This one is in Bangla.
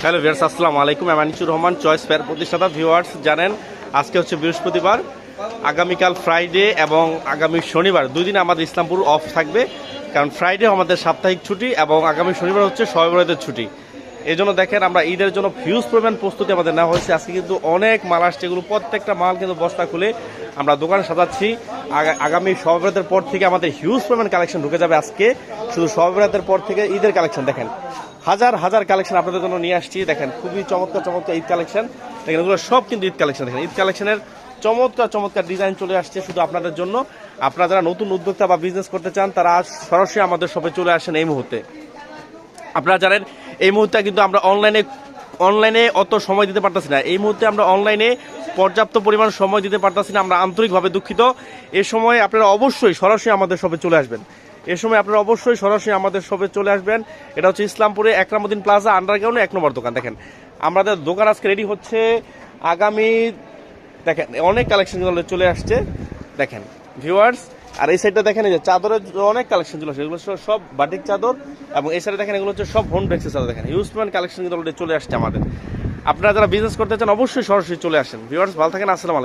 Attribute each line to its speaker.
Speaker 1: হ্যালো ভিউয়ার্স, আসসালামু আলাইকুম। আমি আনিসুর রহমান, চয়েস ফেয়ার প্রতিষ্ঠাতা। ভিউয়ার্স জানেন আজকে হচ্ছে বৃহস্পতিবার, আগামীকাল ফ্রাইডে এবং আগামী শনিবার 2 দিন আমাদের ইসলামপুর অফ থাকবে, কারণ ফ্রাইডে আমাদের সাপ্তাহিক ছুটি এবং আগামী শনিবার হচ্ছে শবে বরাতের ছুটি। এই জন্য দেখেন আমরা ঈদের জন্য হিউজ পরিমাণ প্রস্তুতি আমাদের নেওয়া হয়েছে। আজকে কিন্তু অনেক মাল আসছে, এগুলো প্রত্যেকটা মাল কিন্তু বস্তা খুলে আমরা দোকানে সাজাচ্ছি। আগামী শবে বরাতের পর থেকে আমাদের হিউজ পরিমাণ কালেকশন ঢুকে যাবে। আজকে শুধু শবে বরাতের পর থেকে ঈদের কালেকশন দেখেন, হাজার হাজার কালেকশন আপনাদের জন্য নিয়ে আসছি। দেখেন খুবই চমৎকার চমৎকার ঈদ কালেকশন, দেখেন এগুলো সব কিন্তু ঈদ কালেকশন। দেখেন ঈদ কালেকশনের চমৎকার চমৎকার ডিজাইন চলে আসছে শুধু আপনাদের জন্য। আপনারা যারা নতুন উদ্যোক্তা বা বিজনেস করতে চান তারা আজ সরাসরি আমাদের শপে চলে আসেন। এই মুহূর্তে আপনারা জানেন এই মুহূর্তে কিন্তু আমরা অনলাইনে অত সময় দিতে পারতেছি না। এই মুহূর্তে আমরা অনলাইনে পর্যাপ্ত পরিমাণ সময় দিতে পারতেছি না, আমরা আন্তরিকভাবে দুঃখিত। এ সময় আপনারা অবশ্যই সরাসরি আমাদের শপে চলে আসবেন। চলে আসবেন। এটা হচ্ছে ইসলামপুরে একরামুদ্দিন প্লাজা আন্ডারগ্রাউন্ডে 1 নম্বর দোকান। দেখেন আমাদের দোকান আজকে রেডি হচ্ছে। আগামী দেখেন অনেক কালেকশন চলে আসছে দেখেন ভিউয়ার্স। আর এই সাইডটা দেখেন, এই যে চাদরের অনেক কালেকশন চলে আসছে, এগুলো সব বাটিক চাদর। এবং এই সাইডে দেখেন এগুলো হচ্ছে সব হোম ডেক্সের চাদর। দেখেন হিউজম্যান কালেকশন কিন্তু চলে আসছে আমাদের। আপনারা যারা বিজনেস করতে চান অবশ্যই সরাসরি চলে আসেন। ভিউয়ার্স ভালো থাকেন, আসসালামু আলাইকুম।